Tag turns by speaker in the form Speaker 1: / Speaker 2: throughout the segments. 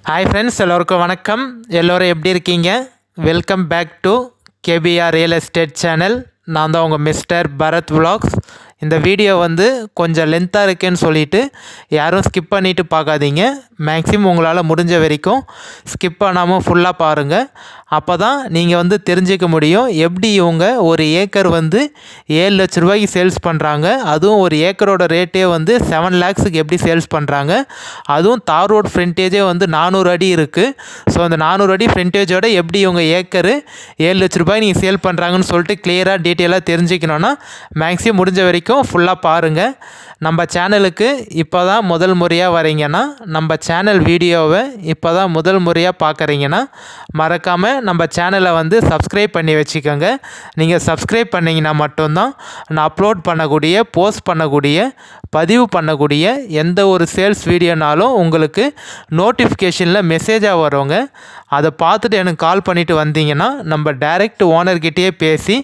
Speaker 1: Hi friends, எல்லோருக்கும் வணக்கம். எல்லோரும் எப்படி இருக்கீங்க? Welcome back to KPR real estate channel. நான் தான் உங்கள் மிஸ்டர் பரத் விலாக்ஸ். இந்த வீடியோ கொஞ்சம் லென்த்தாக இருக்குன்னு சொல்லிவிட்டு யாரும் ஸ்கிப் பண்ணிவிட்டு பார்க்காதீங்க. மேக்ஸிமம் உங்களால் முடிஞ்ச வரைக்கும் ஸ்கிப் பண்ணாமல் ஃபுல்லாக பாருங்கள். அப்போ தான் நீங்கள் தெரிஞ்சிக்க முடியும் எப்படி இவங்க ஒரு ஏக்கர் 7 லட்ச ரூபாய்க்கு சேல்ஸ் பண்ணுறாங்க. அதுவும் ஒரு ஏக்கரோட ரேட்டே 7 lakhsக்கு எப்படி சேல்ஸ் பண்ணுறாங்க. அதுவும் தார் ரோட் ஃப்ரண்டேஜே 400 அடி இருக்குது. ஸோ அந்த 400 அடி ஃப்ரண்டேஜோட எப்படி இவங்க ஏக்கரு 7 லட்ச ரூபாய் நீங்கள் சேல் பண்ணுறாங்கன்னு சொல்லிட்டு கிளியராக டீட்டெயிலாக தெரிஞ்சுக்கணுன்னா மேக்ஸிமம் முடிஞ்ச வரைக்கும் ஃபுல்லாக பாருங்கள். நம்ம சேனலுக்கு இப்போ தான் முதல் முறையாக வரீங்கன்னா, நம்ம சேனல் வீடியோவை இப்போ தான் முதல் முறையாக பார்க்குறீங்கன்னா மறக்காமல் நம்ம சேனலை சப்ஸ்கிரைப் பண்ணி வச்சுக்கோங்க. நீங்கள் சப்ஸ்கிரைப் பண்ணிங்கன்னா மட்டும்தான் நான் அப்லோட் பண்ணக்கூடிய, போஸ்ட் பண்ணக்கூடிய, பதிவு பண்ணக்கூடிய எந்த ஒரு சேல்ஸ் வீடியோனாலும் உங்களுக்கு நோட்டிஃபிகேஷனில் மெசேஜாக வருங்க. அதை பார்த்துட்டு எனக்கு கால் பண்ணிவிட்டு வந்தீங்கன்னா நம்ம டைரெக்ட் ஓனர்கிட்டயே பேசி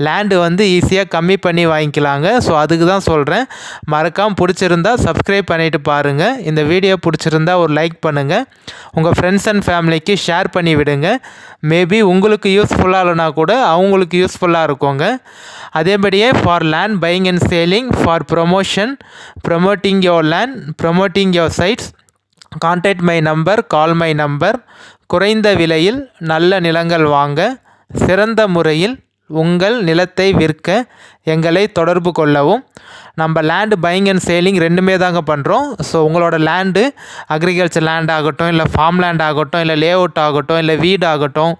Speaker 1: லேண்டு ஈஸியாக கம்மி பண்ணி வாங்கிக்கலாங்க. ஸோ அதுக்கு தான் சொல்கிறேன். மறக்காமல் பிடிச்சிருந்தா சப்ஸ்கிரைப் பண்ணிவிட்டு பாருங்கள். இந்த வீடியோ பிடிச்சிருந்தா ஒரு லைக் பண்ணுங்கள். உங்கள் ஃப்ரெண்ட்ஸ் அண்ட் ஃபேமிலிக்கு ஷேர் பண்ணி விடுங்க. மேபி உங்களுக்கு யூஸ்ஃபுல்லாக இல்லைனா கூட அவங்களுக்கு யூஸ்ஃபுல்லாக இருக்குங்க. அதேபடியே for land buying and selling, for promoting your land, promoting your sites, contact my number, call my number. குறைந்த விலையில் நல்ல நிலங்கள் வாங்க, சிறந்த முறையில் உங்கள் நிலத்தை விற்க எங்களை தொடர்பு கொள்ளவும். நம்ம லேண்டு பையிங் அண்ட் சேலிங் ரெண்டுமே தாங்க பண்ணுறோம். ஸோ உங்களோட லேண்டு அக்ரிகல்ச்சர் லேண்ட் ஆகட்டும், இல்லை ஃபார்ம் லேண்ட் ஆகட்டும், இல்லை லே அவுட் ஆகட்டும், இல்லை வீடு ஆகட்டும்,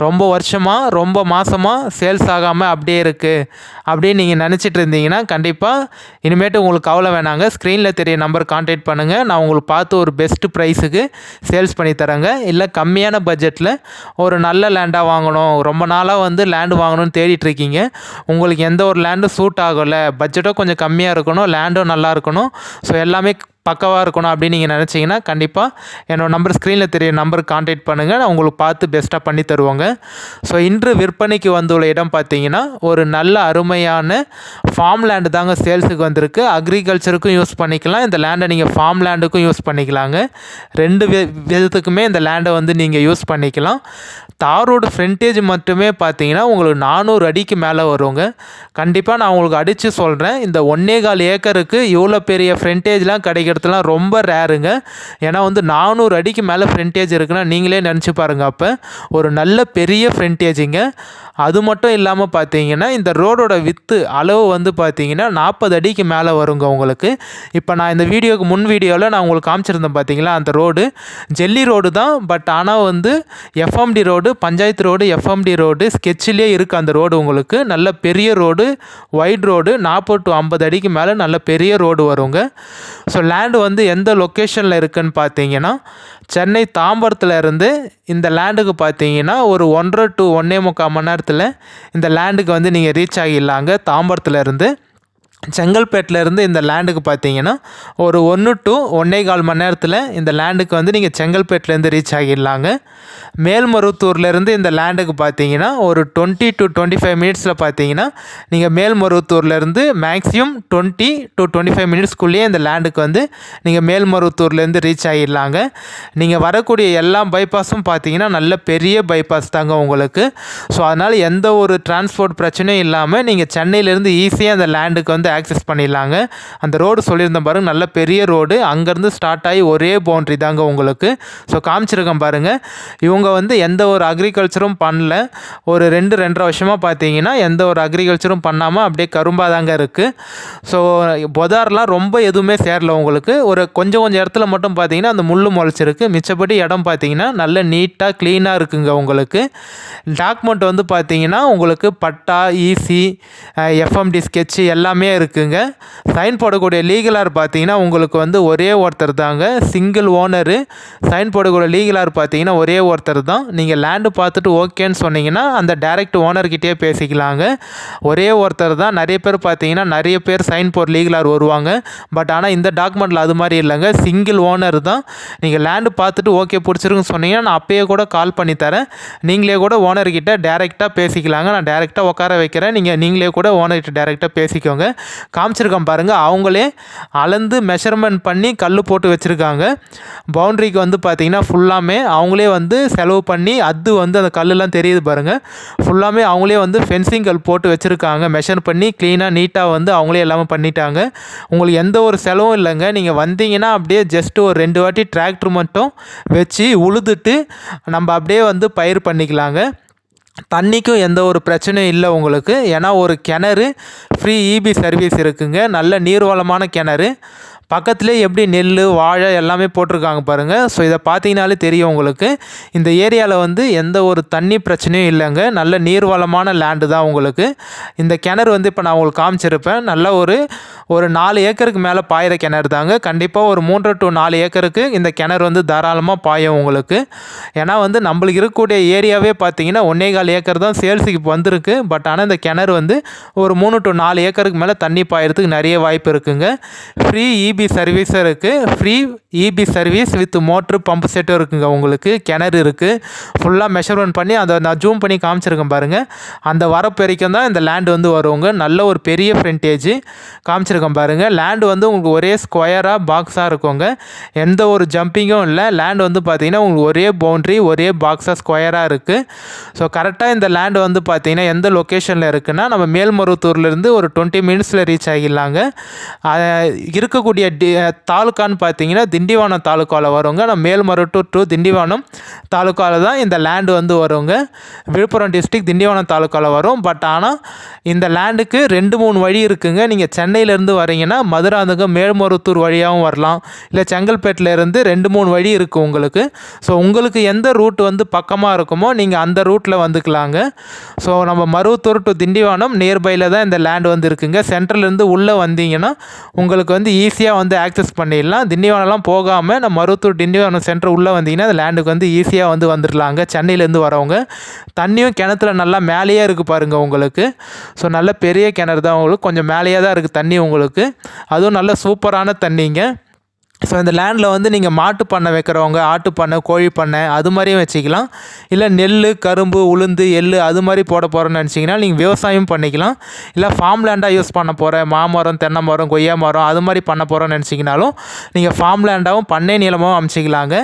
Speaker 1: ரொம்ப வருஷமாக ரொம்ப மாதமாக சேல்ஸ் ஆகாமல் அப்படியே இருக்குது அப்படின்னு நீங்கள் நினச்சிட்டு இருந்தீங்கன்னா கண்டிப்பாக இனிமேட்டு உங்களுக்கு கவலை வேணாங்க. ஸ்க்ரீனில் தெரிய நம்பர் கான்டாக்ட் பண்ணுங்கள். நான் உங்களுக்கு பார்த்து ஒரு பெஸ்ட்டு ப்ரைஸுக்கு சேல்ஸ் பண்ணி தரேங்க. இல்லை கம்மியான பட்ஜெட்டில் ஒரு நல்ல லேண்டாக வாங்கணும், ரொம்ப நாளாக லேண்டு வாங்கணும்னு தேடிட்டுருக்கீங்க, உங்களுக்கு எந்த ஒரு லேண்டும் சூட் ஆகலை, பட்ஜெட்டும் கொஞ்சம் கம்மியாக இருக்கணும், லேண்டும் நல்லா இருக்கணும், ஸோ எல்லாமே பக்கவாக இருக்கணும் அப்படின்னு நீங்கள் நினச்சிங்கன்னா கண்டிப்பாக என்னோடய நம்பர் ஸ்க்ரீனில் தெரிய நம்பருக்கு கான்டாக்ட் பண்ணுங்கள். நான் உங்களுக்கு பார்த்து பெஸ்ட்டாக பண்ணி தருவோங்க. ஸோ இன்று விற்பனைக்கு வந்துள்ள இடம் பார்த்தீங்கன்னா ஒரு நல்ல அருமையான ஃபார்ம் லேண்டு தாங்க சேல்ஸுக்கு வந்திருக்கு. அக்ரிகல்ச்சருக்கும் யூஸ் பண்ணிக்கலாம், இந்த லேண்டை நீங்கள் ஃபார்ம் லேண்டுக்கும் யூஸ் பண்ணிக்கலாங்க. ரெண்டு விதத்துக்குமே இந்த லேண்டை நீங்கள் யூஸ் பண்ணிக்கலாம். தார் ரோடு ஃப்ரண்டேஜ் மட்டுமே பார்த்தீங்கன்னா உங்களுக்கு 400 அடிக்கு மேலே வருங்க. கண்டிப்பாக நான் உங்களுக்கு அடித்து சொல்கிறேன், இந்த 1.25 ஏக்கருக்கு இவ்வளோ பெரிய ஃப்ரண்டேஜ்லாம் கிடைக்கிறதுலாம் ரொம்ப ரேருங்க. ஏன்னா 400 அடிக்கு மேலே ஃப்ரண்டேஜ் இருக்குன்னா நீங்களே நினச்சி பாருங்கள். அப்போ ஒரு நல்ல பெரிய ஃப்ரண்டேஜுங்க. அது மட்டும் இல்லாமல் பார்த்தீங்கன்னா இந்த ரோடோட வித்து அளவு பார்த்தீங்கன்னா 40 அடிக்கு மேலே வருங்க உங்களுக்கு. இப்போ நான் இந்த வீடியோக்கு முன் வீடியோவில் நான் உங்களுக்கு காமிச்சிருந்தேன் பார்த்தீங்களா, அந்த ரோடு ஜெல்லி ரோடு தான். பட் ஆனால் FMT road, panchayat road, FMT road ஸ்கெட்சிலே இருக்குது அந்த ரோடு. உங்களுக்கு நல்ல பெரிய ரோடு, வைட் ரோடு, 40 to 50 அடிக்கு மேலே நல்ல பெரிய ரோடு வருங்க. ஸோ லேண்டு எந்த லொக்கேஷனில் இருக்குதுன்னு பார்த்தீங்கன்னா சென்னை தாம்பரத்தில் இருந்து இந்த லேண்டுக்கு பார்த்தீங்கன்னா ஒரு 1.5 to 1.25 மணி நேரத்தில் இந்த லேண்டுக்கு நீங்கள் ரீச் ஆகிடலாங்க. தாம்பரத்தில் இருந்து செங்கல்பேட்டிலேருந்து இந்த லேண்டுக்கு பார்த்தீங்கன்னா ஒரு 1 to 1.25 மணி நேரத்தில் இந்த லேண்டுக்கு நீங்கள் செங்கல்பேட்டிலேருந்து ரீச் ஆகிடலாங்க. மேல்மருவத்தூர்லேருந்து இந்த லேண்டுக்கு பார்த்தீங்கன்னா ஒரு 20 to 25 மினிட்ஸில் பார்த்தீங்கன்னா நீங்கள் மேல்மருவத்தூர்லேருந்து மேக்ஸிமம் 20 to 25 மினிட்ஸ்க்குள்ளேயே இந்த லேண்டுக்கு நீங்கள் மேல்மருவத்தூர்லேருந்து ரீச் ஆகிடலாங்க. நீங்கள் வரக்கூடிய எல்லா பைபாஸும் பார்த்தீங்கன்னா நல்ல பெரிய பைபாஸ் தாங்க உங்களுக்கு. ஸோ அதனால் எந்த ஒரு டிரான்ஸ்போர்ட் பிரச்சனையும் இல்லாமல் நீங்கள் சென்னையிலேருந்து ஈஸியாக அந்த லேண்டுக்கு ஆக்சஸ் பண்ணிடலாங்க. அந்த ரோடு சொல்லியிருந்தேன் பாருங்கள், நல்ல பெரிய ரோடு. அங்கேருந்து ஸ்டார்ட் ஆகி ஒரே பவுண்ட்ரி தாங்க உங்களுக்கு. ஸோ காமிச்சிருக்கேன் பாருங்கள். இவங்க எந்த ஒரு அக்ரிகல்ச்சரும் பண்ணல. ஒரு 2-2.5 வருஷமாக பார்த்தீங்கன்னா எந்த ஒரு அக்ரிகல்ச்சரும் பண்ணாமல் அப்படியே கரும்பாக தாங்க இருக்குது. ஸோ பொதார்லாம் ரொம்ப எதுவுமே சேரல உங்களுக்கு. ஒரு கொஞ்சம் இடத்துல மட்டும் பார்த்தீங்கன்னா அந்த முள் முளைச்சிருக்கு. மிச்சப்படி இடம் பார்த்தீங்கன்னா நல்ல நீட்டாக க்ளீனாக இருக்குங்க உங்களுக்கு. டாக்குமெண்ட் பார்த்தீங்கன்னா உங்களுக்கு பட்டா, ஈசி, எஃப்எம்டி ஸ்கெட்சு எல்லாமே இருக்குங்க. சைன் போடக்கூடிய லீகலார் பார்த்தீங்கன்னா உங்களுக்கு ஒரே ஒருத்தர் தாங்க, சிங்கிள் ஓனரு. சைன் போடக்கூடிய லீகலார் பார்த்தீங்கன்னா ஒரே ஒருத்தர் தான். நீங்கள் லேண்டு பார்த்துட்டு ஓகேன்னு சொன்னீங்கன்னா அந்த டைரக்ட் ஓனர்கிட்டே பேசிக்கலாங்க. ஒரே ஒருத்தர் தான். நிறைய பேர் பார்த்தீங்கன்னா நிறைய பேர் சைன் போட லீகலார் வருவாங்க. பட் ஆனால் இந்த டாக்குமெண்ட்டில் அது மாதிரி இல்லைங்க, சிங்கிள் ஓனர் தான். நீங்கள் லேண்டு பார்த்துட்டு ஓகே பிடிச்சிருக்குன்னு சொன்னீங்கன்னா நான் அப்பயே கூட கால் பண்ணி தரேன். நீங்களே கூட ஓனர்கிட்ட டேரெக்டாக பேசிக்கலாங்க. நான் டேரெக்டாக உட்கார வைக்கிறேன், நீங்களே கூட ஓனர்கிட்ட டேரெக்டாக பேசிக்கோங்க. காமிச்சிருக்கேன் பாருங்கள். அவங்களே அளந்து மெஷர்மெண்ட் பண்ணி கல் போட்டு வச்சுருக்காங்க. பவுண்ட்ரிக்கு வந்து பார்த்திங்கன்னா ஃபுல்லாமே அவங்களே வந்து செலவு பண்ணி அது வந்து அந்த கல்லுலாம் தெரியுது பாருங்கள். ஃபுல்லாமே அவங்களே வந்து ஃபென்சிங் கல் போட்டு வச்சுருக்காங்க. மெஷர் பண்ணி க்ளீனாக நீட்டாக வந்து அவங்களே எல்லாமே பண்ணிட்டாங்க. உங்களுக்கு எந்த ஒரு செலவும் இல்லைங்க. நீங்கள் வந்தீங்கன்னா அப்படியே ஜஸ்ட்டு ஒரு 2 வாட்டி டிராக்டர் மட்டும் வச்சு உழுதுட்டு நம்ம அப்படியே வந்து பயிர் பண்ணிக்கலாங்க. தண்ணிக்கும் எந்த ஒரு பிரச்சனையும் இல்லை உங்களுக்கு. ஏன்னா ஒரு கிணறு ஃப்ரீ இபி சர்வீஸ் இருக்குங்க. நல்ல நீர்வளமான கிணறு. பக்கத்துலேயே எப்படி நெல் வாழை எல்லாமே போட்டிருக்காங்க பாருங்கள். ஸோ இதை பார்த்தீங்கனாலே தெரியும் உங்களுக்கு. இந்த ஏரியாவில் வந்து எந்த ஒரு தண்ணி பிரச்சனையும் இல்லைங்க. நல்ல நீர்வளமான லேண்டு தான் உங்களுக்கு. இந்த கிணறு வந்து இப்போ நான் உங்களுக்கு காமிச்சிருப்பேன். நல்ல ஒரு 4 ஏக்கருக்கு மேலே பாயிற கிணறு தாங்க. கண்டிப்பாக ஒரு 3 to 4 ஏக்கருக்கு இந்த கிணறு வந்து தாராளமாக பாயும் உங்களுக்கு. ஏன்னா வந்து நம்மளுக்கு இருக்கக்கூடிய ஏரியாவே பார்த்தீங்கன்னா 1.25 ஏக்கர் தான் சேல்ஸுக்கு இப்போ வந்திருக்கு. பட் ஆனால் இந்த கிணறு வந்து ஒரு 3 to 4 ஏக்கருக்கு மேலே தண்ணி பாயறதுக்கு நிறைய வாய்ப்பு இருக்குங்க. ஃப்ரீ இபி சர்வீஸும் இருக்குது. Free EB service with motor pump செட்டும் இருக்குங்க உங்களுக்கு. கிணறு இருக்குது. ஃபுல்லாக மெஷர்மெண்ட் பண்ணி அதை நான் ஜூம் பண்ணி காமிச்சிருக்கேன் பாருங்கள். அந்த வரப்பு வரைக்கும் தான் இந்த லேண்டு வந்து வருவாங்க. நல்ல ஒரு பெரிய ஃப்ரண்டேஜ் காமிச்சிருக்கேன் பாருங்கள். லேண்டு வந்து உங்களுக்கு ஒரே ஸ்கொயராக பாக்ஸாக இருக்குங்க. எந்த ஒரு ஜம்பிங்கும் இல்லை. லேண்டு வந்து பார்த்திங்கன்னா உங்களுக்கு ஒரே பவுண்ட்ரி ஒரே பாக்ஸாக ஸ்கொயராக இருக்குது. ஸோ கரெக்டாக இந்த லேண்டு வந்து பார்த்திங்கன்னா எந்த லொக்கேஷனில் இருக்குன்னா நம்ம மேல்மருவத்தூர்லேருந்து ஒரு 20 மினிட்ஸில் ரீச் ஆகிடலாங்க. இருக்கக்கூடிய தாலுக்கான்னு பார்த்தீங்கன்னா திண்டிவனம் தாலுக்காவில் வருங்க. நம்ம மேல்மருவத்தூர் டு திண்டிவனம் தாலுக்காவில் தான் இந்த லேண்டு வந்து வருங்க. விழுப்புரம் டிஸ்ட்ரிக்ட் திண்டிவனம் தாலுக்காவில் வரும். பட் ஆனால் இந்த லேண்டுக்கு 2-3 வழி இருக்குங்க. நீங்கள் சென்னையிலேருந்து வரீங்கன்னா மதுராந்தகம் மேல்மருவத்தூர் வழியாகவும் வரலாம். இல்லை செங்கல்பேட்டிலேருந்து 2-3 வழி இருக்குது உங்களுக்கு. ஸோ உங்களுக்கு எந்த ரூட் வந்து பக்கமாக இருக்குமோ நீங்கள் அந்த ரூட்டில் வந்துக்கலாங்க. ஸோ நம்ம மருவத்தூர் டு திண்டிவனம் நியர்பையில் தான் இந்த லேண்டு வந்து இருக்குங்க. சென்ட்ரலேருந்து உள்ளே வந்தீங்கன்னா உங்களுக்கு வந்து ஈஸியாக வந்து ஆக்சஸ் பண்ணிடலாம். திண்டிவனம்லாம் போகாமல் நம்ம மருவத்தூர் திண்டிவனம் சென்டர் உள்ளே வந்தீங்கன்னா அந்த லேண்டுக்கு வந்து ஈஸியாக வந்து வந்துடலாங்க. சென்னையிலேருந்து வரவங்க. தண்ணியும் கிணத்துல நல்லா மேலேயே இருக்குது பாருங்கள் உங்களுக்கு. ஸோ நல்ல பெரிய கிணறு தான் உங்களுக்கு. கொஞ்சம் மேலேயே தான் இருக்குது தண்ணி உங்களுக்கு. அதுவும் நல்ல சூப்பரான தண்ணிங்க. ஸோ இந்த லேண்டில் வந்து நீங்கள் மாட்டு பண்ணை வைக்கிறவங்க ஆட்டு பண்ணை கோழி பண்ணை அது மாதிரியும் வச்சுக்கலாம். இல்லை நெல் கரும்பு உளுந்து எள் அது மாதிரி போட போகிறோன்னு நினச்சிங்கன்னா நீங்கள் விவசாயம் பண்ணிக்கலாம். இல்லை ஃபார்ம் லேண்டாக யூஸ் பண்ண போகிறேன் மாமரம் தென்னை மரம் கொய்யா மரம் அது மாதிரி பண்ண போகிறோன்னு நினச்சிங்கனாலும் நீங்கள் ஃபார்ம் லேண்டாகவும் பண்ணை நிலமாகவும் அமைச்சிக்கலாங்க.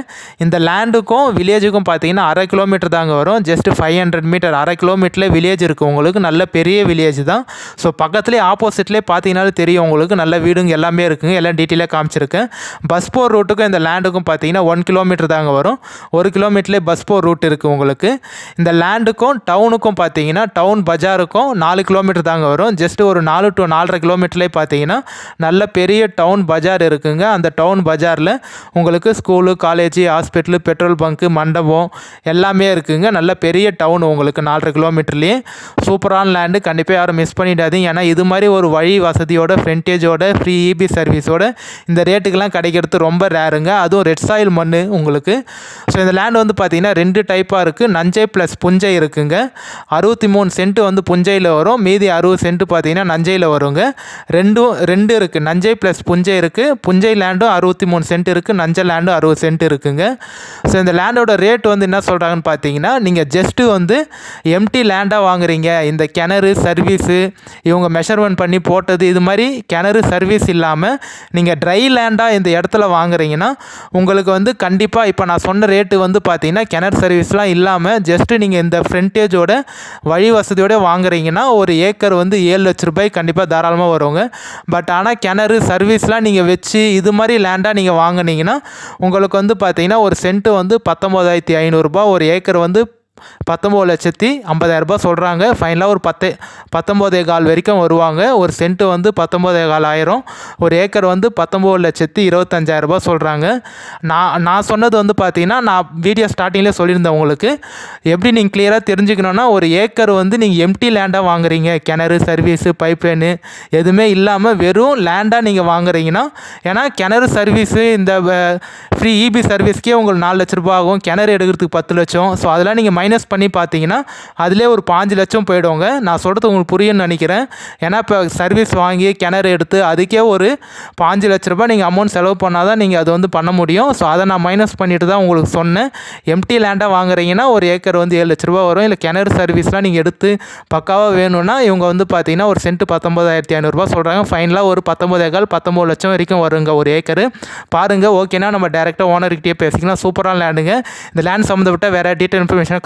Speaker 1: இந்த லேண்டுக்கும் வில்லேஜுக்கும் பார்த்தீங்கன்னா 1/2 கிலோமீட்டர் தாங்க வரும். ஜஸ்ட் 500 மீட்டர் 1/2 கிலோமீட்டரில் வில்லேஜ் இருக்குது உங்களுக்கு. நல்ல பெரிய வில்லேஜ் தான். ஸோ பக்கத்துலேயே ஆப்போசிட்லேயே பார்த்தீங்கன்னாலும் தெரியும் உங்களுக்கு. நல்ல வீடுங்க எல்லாமே இருக்குங்க. எல்லாம் டீட்டெயிலாக காமிச்சிருக்கேன். பஸ் போர் ரூட்டுக்கும் இந்த லேண்டுக்கும் பார்த்தீங்கன்னா 1 கிலோமீட்டர் தாங்க வரும். 1 கிலோமீட்டர்லேயே பஸ் போர் ரூட் இருக்குது உங்களுக்கு. இந்த லேண்டுக்கும் டவுனுக்கும் பார்த்தீங்கன்னா டவுன் பஜாருக்கும் 4 கிலோமீட்டர் தாங்க வரும். ஜஸ்ட் ஒரு 4 to 4.5 கிலோமீட்டர்லேயே பார்த்தீங்கன்னா நல்ல பெரிய டவுன் பஜார் இருக்குங்க. அந்த டவுன் பஜாரில் உங்களுக்கு school college hospital petrol bunk மண்டபம் எல்லாமே இருக்குங்க. நல்ல பெரிய டவுன் உங்களுக்கு 4.5 கிலோமீட்டர்லேயே. சூப்பரான லேண்டு. கண்டிப்பாக யாரும் மிஸ் பண்ணிடாதீங்க. ஏன்னா இது மாதிரி ஒரு வழி வசதியோட ஃப்ரண்டேஜோட ஃப்ரீ இபி சர்வீஸோட இந்த ரேட்டுக்கெல்லாம் கிடைக்கிறது ரொம்ப ரேருங்க. அதுவும் ரெட் சாயில் மண் உங்களுக்கு. ஸோ இந்த லேண்ட் வந்து பார்த்திங்கன்னா 2 டைப்பாக இருக்குது. நஞ்சை ப்ளஸ் புஞ்சை இருக்குங்க. 63 சென்ட் வந்து புஞ்சையில் வரும். மீதி 60 சென்ட் பார்த்திங்கன்னா நஞ்சையில் வருங்க. ரெண்டு இருக்குது. நஞ்சை ப்ளஸ் புஞ்சை இருக்குது. புஞ்சை லேண்டும் 63 சென்ட் இருக்குது. நஞ்சை லேண்டும் 60 சென்ட் இருக்குங்க. ஸோ இந்த லேண்டோட ரேட் வந்து என்ன சொல்கிறாங்கன்னு பார்த்தீங்கன்னா நீங்கள் ஜஸ்ட்டு வந்து எம்டி லேண்டாக வாங்குறீங்க. இந்த கிணறு சர்வீஸு இவங்க மெஷர்மெண்ட் பண்ணி போட்டது இது மாதிரி கிணறு சர்வீஸ் இல்லாமல் நீங்கள் ட்ரை லேண்டாக இந்த இடத்துல வாங்குறீங்கன்னா உங்களுக்கு வந்து கண்டிப்பாக இப்போ நான் சொன்ன ரேட்டு வந்து பார்த்தீங்கன்னா கிணறு சர்வீஸ்லாம் இல்லாமல் ஜஸ்ட்டு நீங்கள் இந்த ஃப்ரண்டேஜோட வழி வசதியோடு வாங்குறீங்கன்னா ஒரு ஏக்கர் வந்து 7 லட்ச ரூபாய் கண்டிப்பாக தாராளமாக வருவாங்க. பட் ஆனால் கிணறு சர்வீஸ்லாம் நீங்கள் வச்சு இது மாதிரி லேண்டாக நீங்கள் வாங்கினீங்கன்னா உங்களுக்கு வந்து பார்த்தீங்கன்னா ஒரு சென்ட்டு வந்து 19,500 ரூபாய். ஒரு ஏக்கர் வந்து 19,50,000 ரூபாய் சொல்கிறாங்க. ஃபைனலாக ஒரு 19,15 வரைக்கும் வருவாங்க. ஒரு சென்ட்டு வந்து 19,500. ஒரு ஏக்கர் வந்து 19,25,000 ரூபாய் சொல்கிறாங்க. நான் சொன்னது வந்து பார்த்தீங்கன்னா நான் வீடியோ ஸ்டார்டிங்லேயே சொல்லியிருந்தேன் உங்களுக்கு. எப்படி நீங்கள் கிளியராக தெரிஞ்சுக்கணுன்னா ஒரு ஏக்கர் வந்து நீங்கள் எம்டி லேண்டாக வாங்குறீங்க. கிணறு சர்வீஸு பைப்லைனு எதுவுமே இல்லாமல் வெறும் லேண்டாக நீங்கள் வாங்குறீங்கன்னா ஏன்னா கிணறு சர்வீஸு இந்த ஃப்ரீ இபி சர்வீஸ்க்கே உங்களுக்கு 4 லட்ச ரூபா ஆகும். கிணறு எடுக்கிறதுக்கு 10 லட்சம். ஸோ அதெல்லாம் நீங்கள் மைனஸ் பண்ணி பார்த்தீங்கன்னா அதிலே ஒரு 5 லட்சம் போய்டுவோங்க. நான் சொல்கிறது உங்களுக்கு புரியும்னு நினைக்கிறேன். ஏன்னா இப்போ சர்வீஸ் வாங்கி கிணறு எடுத்து அதுக்கே ஒரு 5 லட்ச ரூபாய் நீங்கள் அமௌண்ட் செலவு பண்ணால் தான் நீங்கள் அது வந்து பண்ண முடியும். ஸோ அதை நான் மைனஸ் பண்ணிட்டு தான் உங்களுக்கு சொன்னேன். எம்டி லேண்டாக வாங்குறீங்கன்னா ஒரு ஏக்கர் வந்து 7 லட்ச ரூபா வரும். இல்லை கிணறு சர்வீஸ்லாம் நீங்கள் எடுத்து பக்காவாக வேணும்னா இவங்க வந்து பார்த்தீங்கன்னா ஒரு சென்ட் 19,500 சொல்கிறாங்க. ஃபைனலாக ஒரு 19 லட்சம் வரைக்கும் வருங்க ஒரு ஏக்கரு. பாருங்கள், ஓகேனா நம்ம டேரெக்டாக ஓனர்கிட்டயே பேசிக்கலாம். சூப்பரான லேண்டுங்க. இந்த லேண்ட் சம்மந்தப்பட்ட வேறு டீட்டெயில் இன்ஃபர்மேஷன்